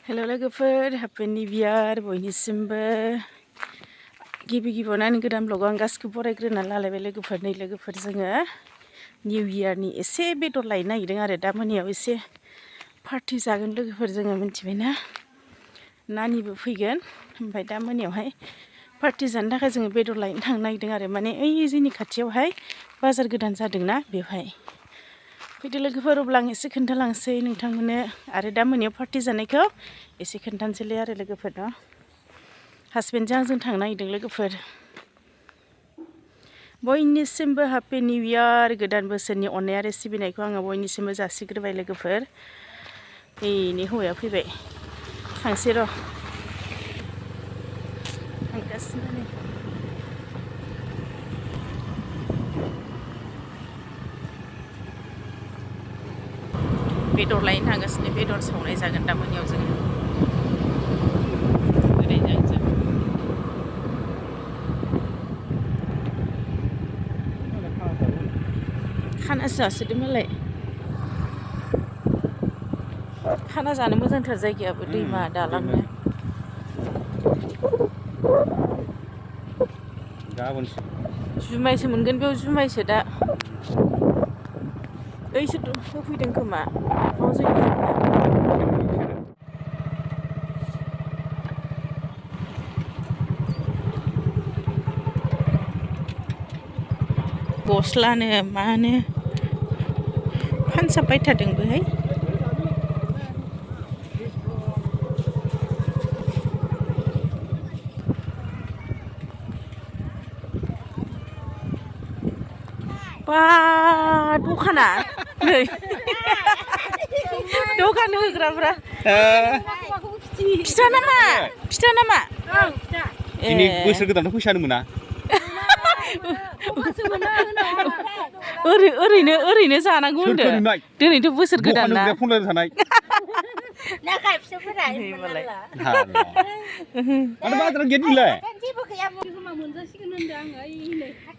Hello lwgwpwr, happy new year boinisimbw गिबियावनो गोदान ब्लगाव आं गासिखौबो बरायग्रोना लालायबाय लोगोफोर नै लोगोफोर जोङो निउ इयारनि एसे बेदर लायनो नागिरदों आरो दा मोनायाव एसे पार्टि जागोन लोगोफोर जोङो मिन्थिबायना नानिबो फैगोन ओमफ्राय दा मोनायावहाय पार्टि जानो थाखाय जोङो बेदर लायनो थांनो नागिरदों आरो माने ओइ जोंनि खाथियावहाय बाजार गोदान जादोंना बेवहाय फैदो लोगोफोर अब्ला आं एसे खोन्थालांसै नोंथांमोननो आरो दा मोनायाव पार्टि जानायखौ एसे खोन्थानोसैलै आरो लोगोफोर न' हासबेन्डजों आंजों थांनो नागिरदों लोगोफोर बयनिसिमबो हाप्पि निउ इयार गोदान बोसोरनि अननाय आरो सिबिनायखौ आङो बयनिसिमबो जासिग्रोबाय लोगोफोर बेनि हौवाया फैबाय थांसै र' थांगासिनो नै बेदर लायनो थांगासिनो बेदर सावनाय जागोन दा मोनायाव जोङो खानासो जासोदों मालाय खाना जानो मोजांथार जायगायाबो दैमा दालांनो जुमायसो मोनगोन बेयाव जुमायसो दा ओइसोर होफैदों खोमा आफाव जोंनि गस्लानो मानो फानसाब बायथारदोंबोहाय बा दखाना नै दखान होग्राफ्रा फिथा नामा दिनै बोसोर गोदानथ' फैसा मोना ओरैनो जानांगौ होनदों दिनैथ' बोसोर गोदान ना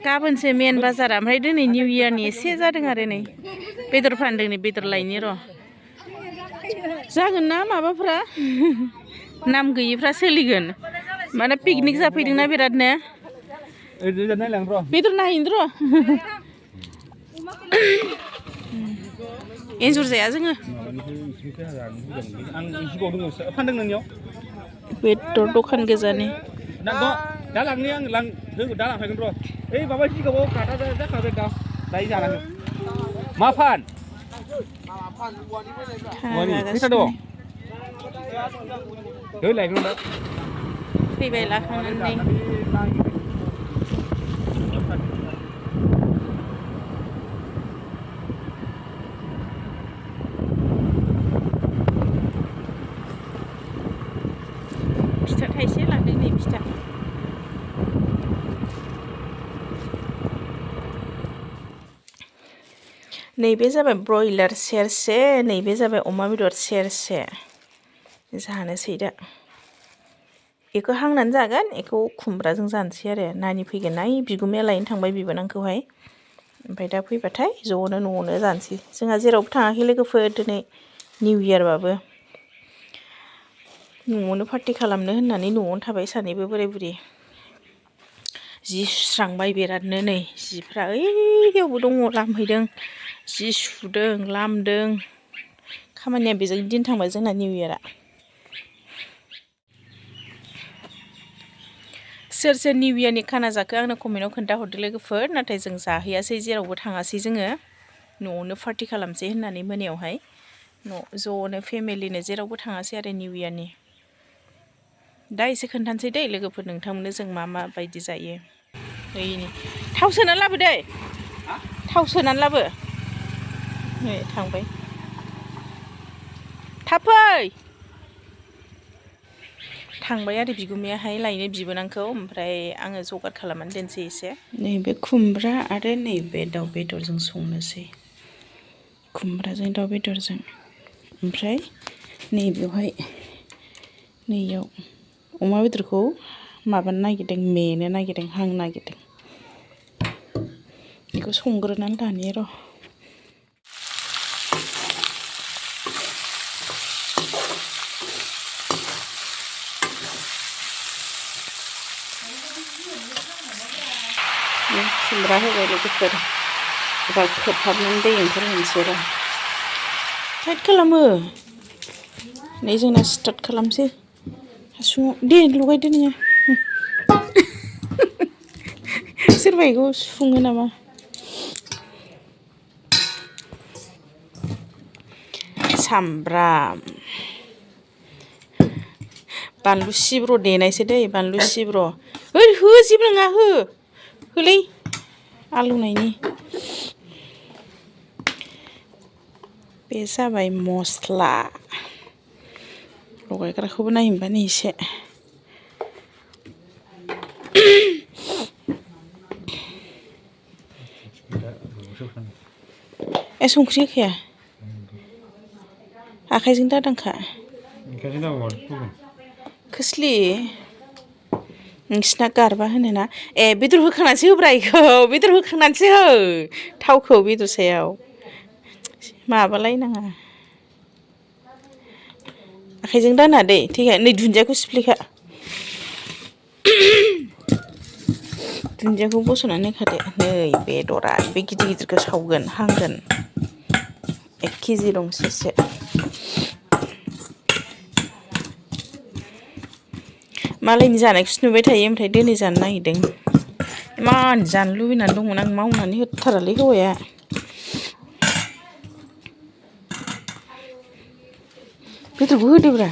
गाबोनसो मेन बाजारा ओमफ्राय दिनै निउ इयारनि एसे जादों आरो नै बेदर फानदों नै बेदर लायनि र' जागोन ना माबाफ्रा नाम गैयिफ्रा सोलिगोन माने पिकनिक जाफैदोंना बिरादनो बेदर नायहैनो र' एन्जर जाया जोङो बेदर दखान गोजानि दा लांनि आं दा लांफैगोन र' ओइ माबा जिगाबाव काटा जाखाबाय दा दायो जानांगोन मा फान फैसा दं लायगोन दा फैबाय लाखांनानै फिथा थाइसे लांदों नै फिथा नैबे जाबाय ब्रयलार सेरसे नैबे जाबाय अमा बेदर सेरसे जानोसै दा बेखौ हांनानै जागोन बेखौ खुमब्राजों जानोसै आरो नानि फैगोन ना बिगुमाया लायनो थांबाय बिबोनांखौहाय ओमफ्राय दा फैबाथाय ज'नो न'आवनो जानोसै जोंहा जेरावबो थाङाखै लोगोफोर दिनै निउ इयारबाबो न'आवनो पार्टि खालामनो होननानै न'आवनो थाबाय सानैबो बोराय बुरि जि सुस्रांबाय बिरादनो नै जिफ्रा ओइयावबो दङ लामहैदों जि सुदों लामदों खामानिया बेजों दिन थांबाय जोंना निउ इयारा सोर सोर निउ इयारनि खाना जाखो आंनो कमेन्टआव खोन्थाहरदो लोगोफोर नाथाय जों जाहैयासै जेरावबो थाङासै जोङो न'आवनो पार्टि खालामसै होननानै मोनायावहाय ज'नो फेमिलिनो जेरावबो थाङासै आरो निउ इयारनि दा एसे खोन्थानोसै दै लोगोफोर नोंथांमोननो जों मा बायदि जायो ओइनि थाव सोनानै लाबो दै थाव सोनानै लाबो नै थांबाय थाब फै थांबाय आरो बिगुमायाहाय लायनो बिबोनांखौ ओमफ्राय आङो जगार खालामनानै दोनसै एसे नैबे खुमब्रा आरो नैबे दाउ बेदरजों संनोसै खुमब्राजों दाउ बेदरजों ओमफ्राय नैबेवहाय नैयाव अमा बेदरखौ माबानो नागिरदों मेनो नागिरदों हांनो नागिरदों बेखौ संग्रोनानै लानि र' खुमब्रा होबाय लोगोफोर एबार खोबहाबनानै दै ओंखारहोनोसै र' टाइट खालामो नै जोंना स्टार्ट खालामसै हासुङाव दे लगायदो नोङो सोरबा बेखौ सुफुङो नामा सामब्राम बानलु सिब्र' देनायसो दै बानलु सिब्र' ओइ हो जेबो नङा हो होलै आलौनायनि बे जाबाय मस्ला लगायग्राखौबो नायनोबानो एसे ए संख्रि होखाया आखाइजों दादांखा खोस्लि नोंसिना गारबा होनोना ए बेदर होखांनानैसो होब्रा इखौ बेदर होखांनानैसो हो थावखौ बेदर सायाव माबालायनाङा आखाइजों दाना दै थैखा नै दुन्दियाखौ सिफ्लेखा दुन्दियाखौ बस'नानै होखादो नै बेदरा बे गिदिर गिदिरखौ सावगोन हांगोन 1 केजि दं सेसे मालायनि जानायखौसो नुबाय थायो ओमफ्राय दिनै जानो नागिरदों इमान जानो लुबैनानै दंमोन आं मावनानै होथारालै हौवाया बेदरखौ होदोब्रा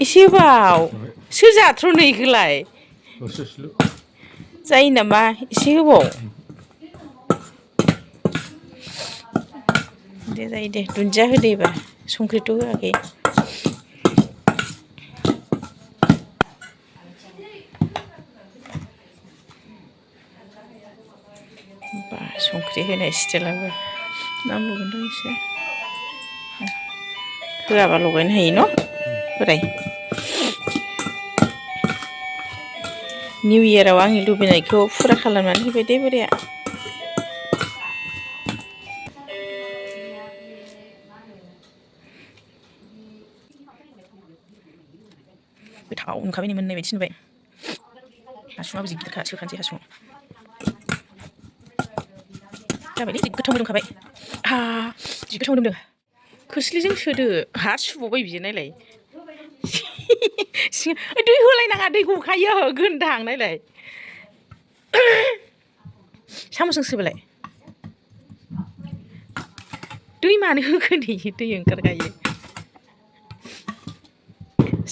एसे बाव सोर जाथ्र'नो इखौलाय जायो नामा एसे होबाव दे जायो दे दुन्दिया होदो एबार संख्रिथ' होआखै बा संख्रि होनाय स्टाइलाबो नांबावगोनथ' एसे होआबा लगायनो हायो न' बोराय निउ इयाराव आंनि लुबैनायखौ फुरा खालामनानै होबाय दे बोराया गोथाव नुखाबाय मोननाय बायदि नुबाय हासुङाबो जि गिदिरखा सोखानोसै हासुङाव जाबायलै जि गोथाव मोदोमखाबाय जि गोथाव मोदोमदों खोस्लिजों सोदो हा सुबावबाय बियो नायलाय दै होलायनाङा दै गखायो गोनदां नायलाय साम'सजों सोबालाय दै मानो होखो दे दै ओंखारखायो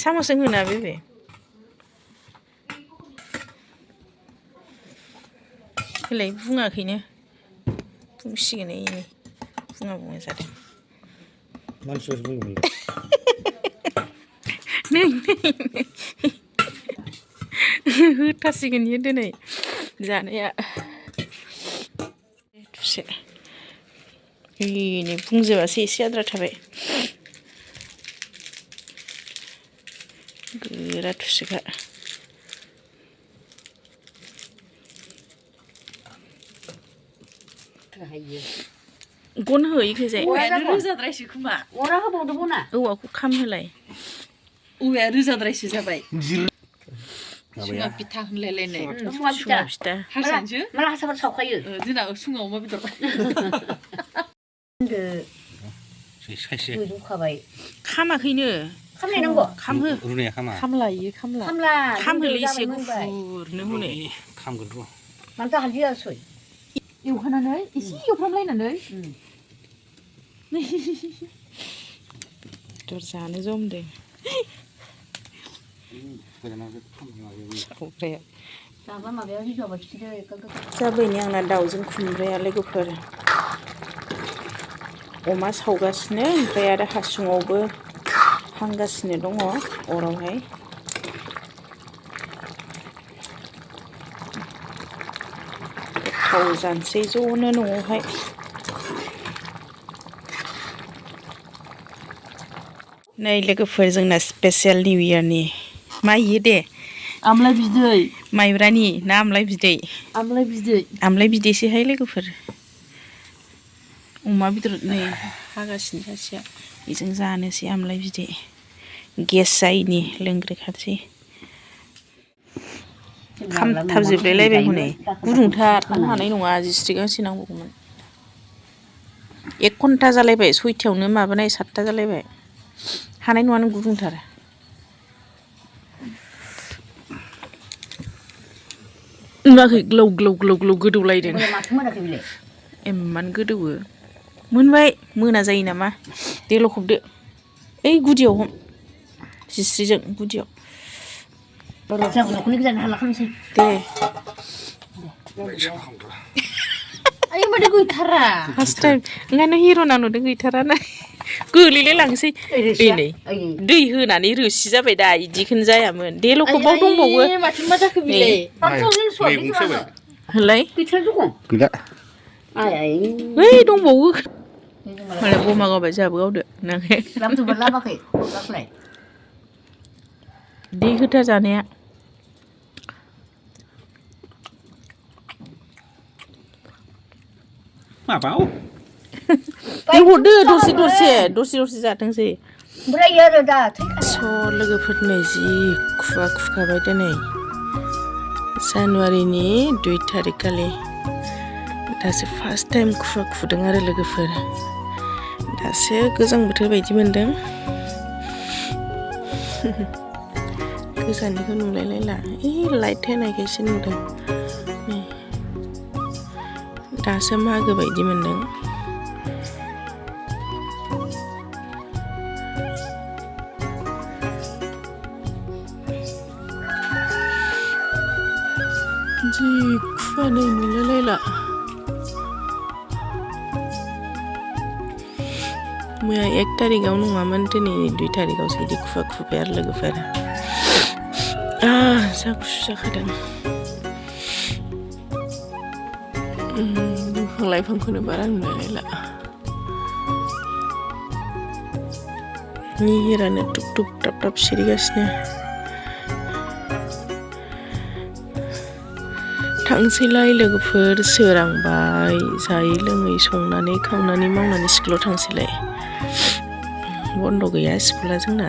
साम'सजों होना बे होलाय बुङाखैनो बुंसिगोन नै बुङा जादों होथारसिगोन इयो दिनै जानाया थुसे नै बुंजोबासै एसे आद्रा थाबाय गोरा थुसोखा गन हो इखैजाय औवायानो रोजाद्रायसो खोमा अरा होबावदो बना औवाखौ खामहोलाय औवाया रोजाद्रायसो जाबाय सुङा फिथा होनलायलायनाय सुङा फिथा हारसानोसो माला हारसाफोर सावखायो जोंना सुङाव अमा बेदर रुखाबाय खामाखैनो खामलायनांगौ खामहो रुनाया खामलायो खामहोलै एसे गुफुरनो हनै खामगोन र' मानोथो हालदै होआसै एवखानानै एसे एवफ्रामलायनानै बेदर जानो जमदों जाबायनि आंना दाउजों खुमब्राया लोगोफोर अमा सावगासिनो ओमफ्राय आरो हासुङावबो हांगासिनो दङ अरावहाय गोथाव जानोसै ज'नो न'आवहाय नै लोगोफोर जोंना स्पेसियेल निउ इयारनि मा इयो दे आमलाय बिदै माइब्रानि ना आमलाय बिदै आमलाय बिदैसोहाय लोगोफोर अमा बेदर नै हागासिनो सासेया बेजों जानोसै आमलाय बिदै गेस जायैनि लोंग्रोखानोसै खामथाबजोबलायलायबाय हनै गुदुंथार नों हानाय नङा जिस्रि गांसे नांबावगौमोन 1 घन्टा जालायबाय 6थायावनो माबानाय 7था जालायबाय हानाय नङा नों गुदुंथार नुवाखै ग्लौ ग्लौ ग्लौ ग्लौ गोदौलायदों एम्मान गोदौवो मोनबाय मोना जायो नामा दे लखबदो ओइ गुदियाव हम जिस्रिजों गुदियाव दे आयौ माथो गैथारा फार्स्ट टाइम ओंखायनो हिर'ना नुदों गैथाराना गोलैलाय लांसै नै दै होनानै रोसि जाबाय दा इदिखौनो जायामोन दे लखबाव दंबावो माथो मा जाखो बिलाय होलाय गैला ओइ दंबावो मालाय बमा गावबाय जोंहाबो गावदो दै होथा जानाया माबाव दे हरदो दरसे दरसे जाथोंसै स' लोगोफोरनो जि खुवा खुखाबाय दिनै जानुवारिनि 2 थारिख खालि दासो फार्स्ट टाइम खुवा खुदों आरो लोगोफोर दासो गोजां बोथोर बायदि मोनदों गोजाननिखौ नुलायलायला लाइट होनायखायसो नुदों दासो मागो बायदि मोनदों जि खुवा नै नुलायलायला मैया 1 थारिखआव नङामोन दिनै 2 थारिखआवसो बिदि खुवा खुबाय आरो लोगोफोर जा गुसु जाखादों दंफां लाइफांखौनो बारा नुलायलायला निहिरानो टुप टुप टाप टाप सिरिगासिनो थांसैलाय लोगोफोर सोरांबाय जायै लोङै संनानै खावनानै मावनानै स्कुलाव थांसैलाय बन्द' गैया स्कुला जोंना